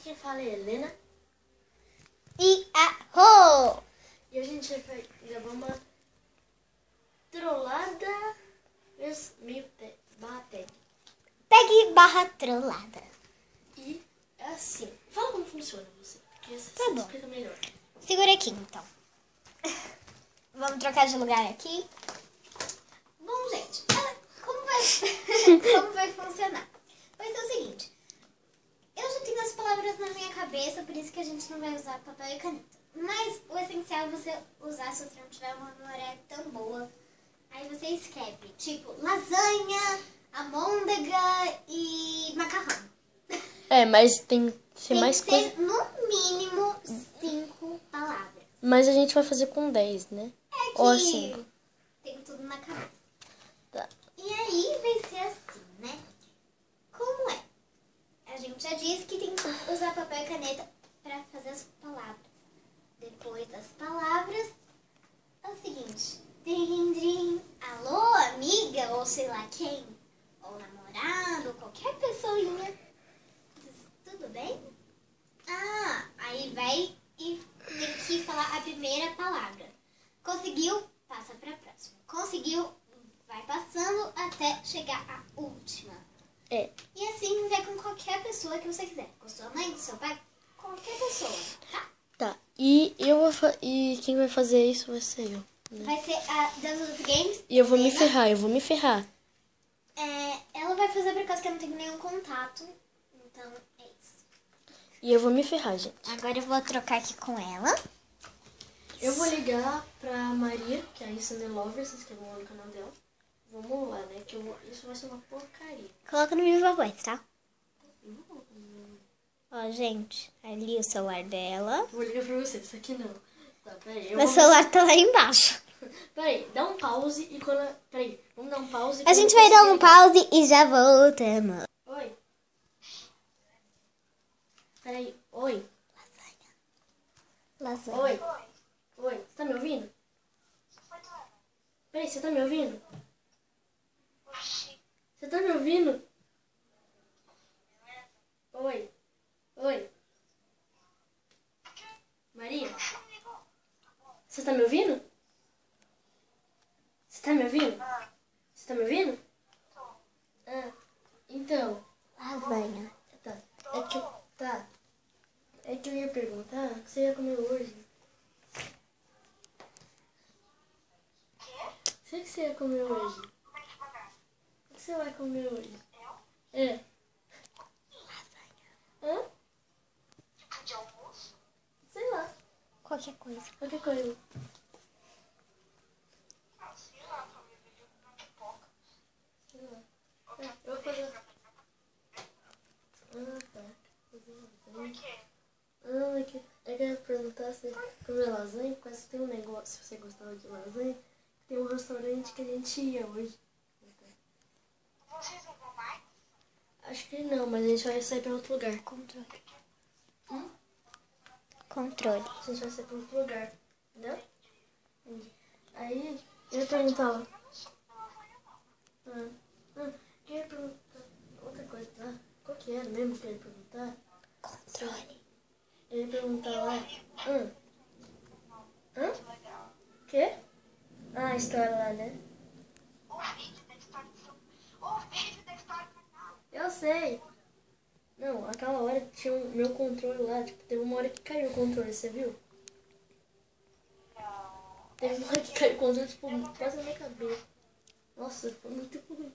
quem fala é Helena. E a Rô. E a gente vai gravar uma trollada meio barra tag. Tag barra trollada. E é assim. Fala como funciona você. Porque você Tá bom. explica melhor. Segura aqui, então. Vamos trocar de lugar aqui. Bom, gente, como vai funcionar? Vai ser o seguinte. Eu já tenho as palavras na minha cabeça, por isso que a gente não vai usar papel e caneta. Mas o essencial é você usar se você não tiver uma memória tão boa. Aí você escreve, tipo, lasanha, amôndega e macarrão. É, mas tem que ser Tem mais que coisa. ser, no mínimo, 5 palavras. Mas a gente vai fazer com 10, né? É que Ou 5. tem tudo na cabeça. Tá. E aí vai ser assim, né? Como é? A gente já disse que tem que usar papel e caneta para fazer as palavras. Depois das palavras, é o seguinte. Drim, alô, amiga, ou sei lá quem. Ou namorado, ou qualquer pessoinha. Tudo bem? Ah, aí vai e tem que falar a primeira palavra. Conseguiu? Passa para a próxima. Conseguiu? Vai passando até chegar à última. É. E assim vai com qualquer pessoa que você quiser. Com sua mãe, com seu pai, qualquer pessoa, tá? Tá. E e quem vai fazer isso vai ser eu. Vai ser a Dança dos Games. E eu vou me Helena. ferrar. Ela vai fazer por causa que eu não tenho nenhum contato. Então é isso. E eu vou me ferrar, gente. Agora eu vou trocar aqui com ela. Eu vou ligar pra Maria, que é a Insane Lover, se inscrevam lá no canal dela. Vamos lá, né? Que isso vai ser uma porcaria. Coloca no Viva Voz, tá? Ó, gente, ali o celular dela. Vou ligar pra você, isso aqui não. Tá, peraí. Meu celular tá lá embaixo. Peraí, dá um pause e quando... Peraí, vamos dar um pause. A gente vai dar um pause e já voltamos. Oi. Peraí, oi. Lasanha. Oi. Oi, você tá me ouvindo? Peraí, você tá me ouvindo? Você tá me ouvindo? Oi. Oi. Maria? Você tá me ouvindo? Você tá me ouvindo? Você tá me ouvindo? Ah, então. Lasanha. Tá. É que eu ia perguntar o que você ia comer hoje. O que você ia comer hoje? O que você vai comer hoje? É. Hã? De almoço? Sei lá. Qualquer coisa. Qualquer coisa. Ah, sei lá, talvez eu jogue uma pipoca. Sei lá. Eu vou fazer... Ah, tá. Por quê? Ah, é que eu ia perguntar se você comeu lasanha, porque se tem um negócio, se você gostava de lasanha, tem um restaurante que a gente ia hoje. Vocês não vão mais? Acho que não, mas a gente vai sair pra outro lugar. Controle. Hum? Controle. A gente vai sair pra outro lugar. Entendeu? Entendi. Aí, eu ia perguntar... eu ia perguntar outra coisa, tá? Qual que era mesmo que eu ia perguntar? Controle. Eu ia perguntar lá... Hã? Legal. O quê? Ah, a história lá, né? O vídeo da história do seu... O vídeo da história do canal. Eu sei. Não, aquela hora que tinha o meu controle lá, tipo, teve uma hora que caiu o controle, você viu? Não. Teve uma hora que caiu o controle, tipo, quase na minha cabeça. Nossa, foi muito ruim.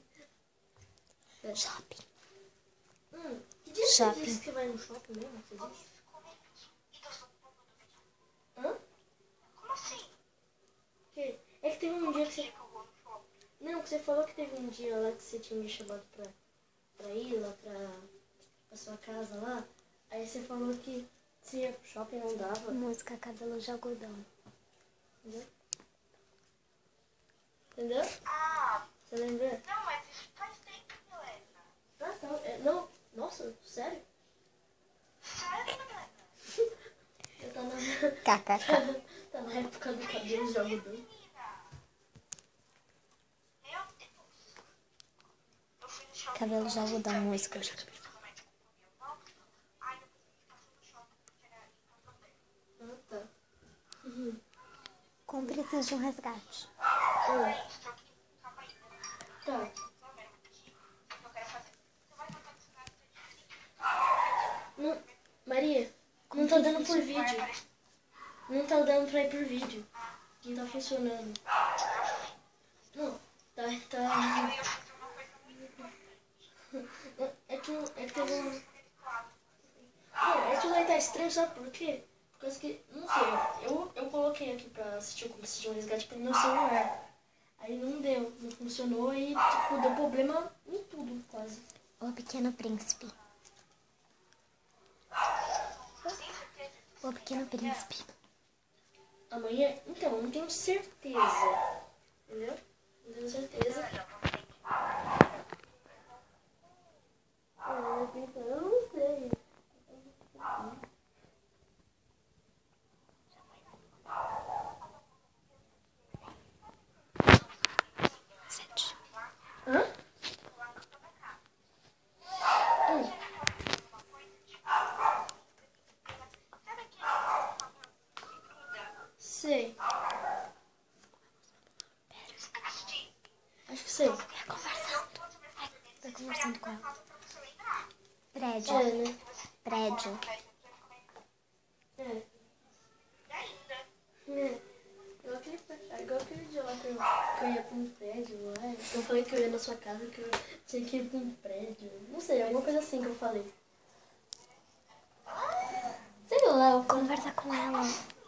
Shopping. Que dia Shopping. você disse que vai no shopping mesmo? Você disse? Então, sou boba do vídeo. Hã? Como assim? Que? É que teve um dia que você... Que eu vou no shopping? Não, que você falou que teve um dia lá que você tinha me chamado pra ir lá pra sua casa lá. Aí você falou que se ia pro shopping não dava. Música Cabelo de Algodão. Entendeu? Entendeu? Ah, Você lembra? não, mas isso faz tempo, Helena. Ah, tá. Não. Nossa, sério? Sério, Helena? Eu tá na... KKK. tá na época do cabelo de algodão. Menina. Meu Deus. Eu fui no shopping. Cabelo de Algodão, música. Ai, depois eu fiquei passando Como preciso de um resgate. Ah, Calma aí. tá. Só ver aqui. O que eu quero fazer. Você vai botar no cenário. Não, Maria, não tá dando por vídeo. Não tá dando pra ir por vídeo. Não tá funcionando. Não, tá. Eu fiz uma coisa muito importante. É que teve um. Não, é que vai estar estranho, sabe por quê? Por causa que, não sei, eu coloquei aqui pra assistir o Como de um Resgate pelo meu celular. Aí não deu, não funcionou e tipo, deu problema em tudo, quase. O Pequeno Príncipe. O Pequeno Príncipe. Amanhã, então, não tenho certeza. Entendeu? Não tenho certeza. Eu não sei. Hã? Sei. Acho que sei. Tá conversando com ela. Prédio. É, né? Prédio. É. Igual aquele dia lá que eu ia pra um prédio lá. Eu falei que eu ia na sua casa, que eu tinha que ir pra um prédio. Não sei, alguma coisa assim que eu falei. Sei lá, eu falei. Conversa com ela.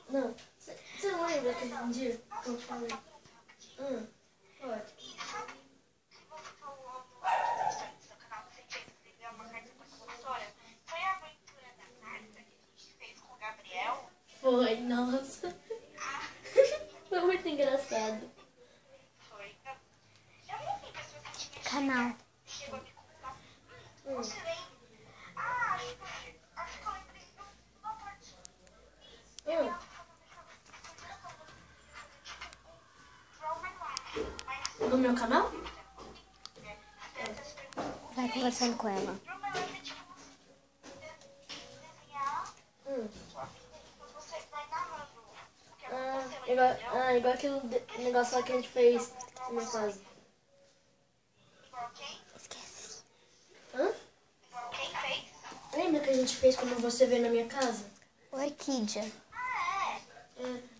Não, você não lembra aquele dia que eu falei? Olha. E sabe que você falou no seu canal que você tinha que escrever uma carta pra professora? Foi a aventura da carta que a gente fez com o Gabriel? Foi, nossa. Foi muito engraçado. Foi. Eu nem lembro se você tinha Canal. chegou a me contar. Você lembra? Acho que eu lembrei de uma parte. No meu canal? Vai conversando com ela. Você vai narrando o que aconteceu. Igual aquele negócio lá que a gente fez na minha casa. Igual quem? Esquece. Hã? Igual quem fez? Lembra que a gente fez quando você veio na minha casa? Orquídea.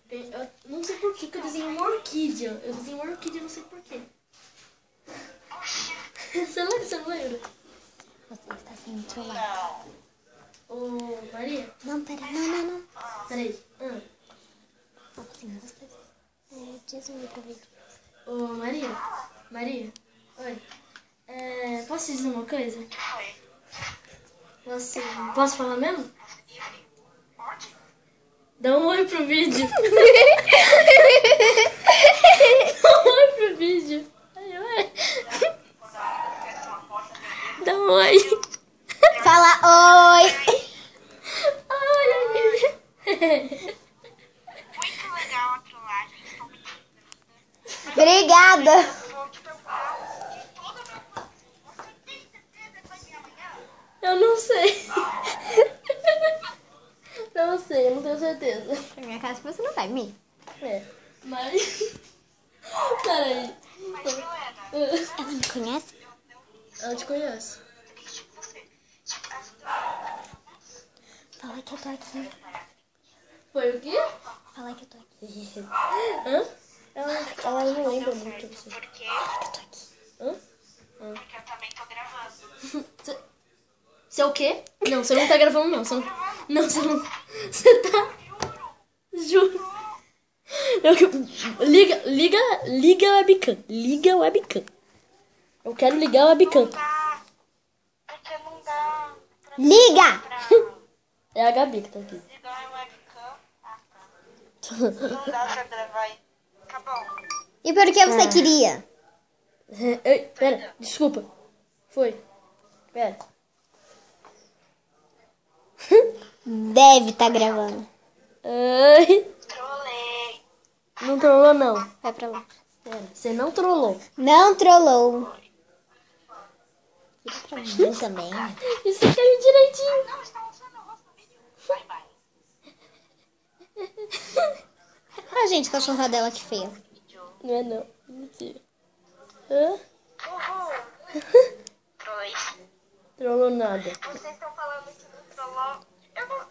Eu não sei por que eu desenhei uma orquídea. Eu desenhei uma orquídea, não sei por quê. Você não lembra? Você está sendo trollado. Ô, Maria? Não, pera. Não. Peraí. Assim, você diz um livro vídeo. Ô, Maria? Oi. Posso te dizer uma coisa? Posso falar mesmo? Pode? Dá um oi pro vídeo. Dá um oi pro vídeo. Ai, oi. Dá um oi. Fala oi. Ai. Muito legal a trollagem. Estou me Obrigada. vou te perguntar de toda a minha família. Você tem certeza que vai vir amanhã? Eu não sei. Não sei, eu não tenho certeza. Pra minha casa você não vai, Mi. Mas... Peraí. Mas, Joana, Ela me conhece? Ela te conhece. tipo você. Tipo, Fala que eu tô aqui. Foi o quê? Fala que eu tô aqui. Hã? Ela não lembra muito você. porque Fala que eu tô aqui. Hã? eu também tô gravando. Você é o quê? Não, você não tá gravando, não. Você não... Você tá... Juro. Liga a webcam. Liga a webcam. Eu quero ligar a webcam. Tá. Porque não dá pra Liga! É a Gabi que tá aqui. ligar a webcam. Ah, tá. Não dá pra gravar aí. Tá bom. E por que você queria? Ei, pera, desculpa. Foi. Pera. Deve estar gravando. Ai, Trolei. não trollou, não. Vai pra lá. Pera, você não trollou. Não trollou. Fica pra mim também. Isso caiu direitinho. Não, está mostrando o rosto no vídeo. Vai. Ah, gente. gente, a cachorra dela que feia. Não é não. Mentira. Hã? Uhul. Trolei. Trollou nada. Vocês estão falando que não trollou. Eu não.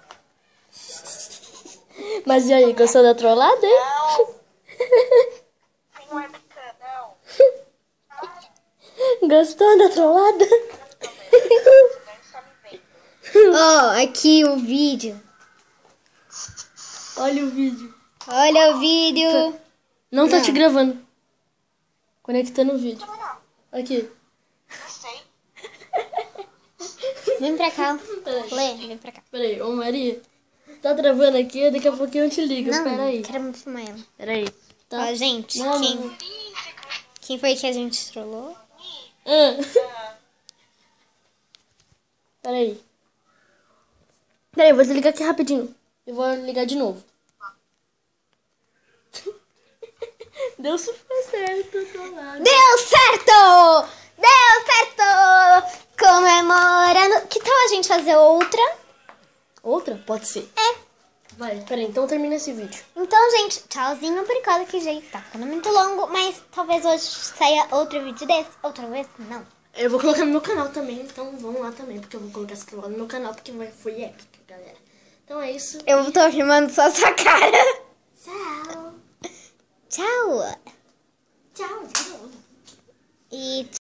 Mas e aí, gostou da trollada? Não. Não é brincando, não. Gostou da trollada? Só me vem. Ó, aqui o vídeo. Olha o vídeo. Olha o vídeo. Não tá Não. te gravando. Conectando o vídeo. Como não? Aqui. Não sei. Vem pra cá. Peraí. Lê, vem pra cá. Peraí, ô Maria. Tá travando aqui, daqui a pouquinho eu te ligo. Não, Peraí. quero filmar ela. Peraí. Tá. Ó, gente, Não, quem foi que a gente trollou? Peraí. Peraí, eu vou desligar aqui rapidinho. Eu vou ligar de novo. Deu super certo, trollado. Deu certo! Deu certo! Comemorando. Que tal a gente fazer outra? Outra? Pode ser. É. Vai, peraí, então termina esse vídeo. Então, gente, tchauzinho por enquanto que já tá ficando muito longo, mas talvez hoje saia outro vídeo desse. Outra vez, não. Eu vou colocar no meu canal também, então vamos lá também, porque eu vou colocar essa trollada no meu canal, porque foi épica, galera. Então é isso. Eu tô filmando só sua cara. Tchau. Tchau. Tchau. E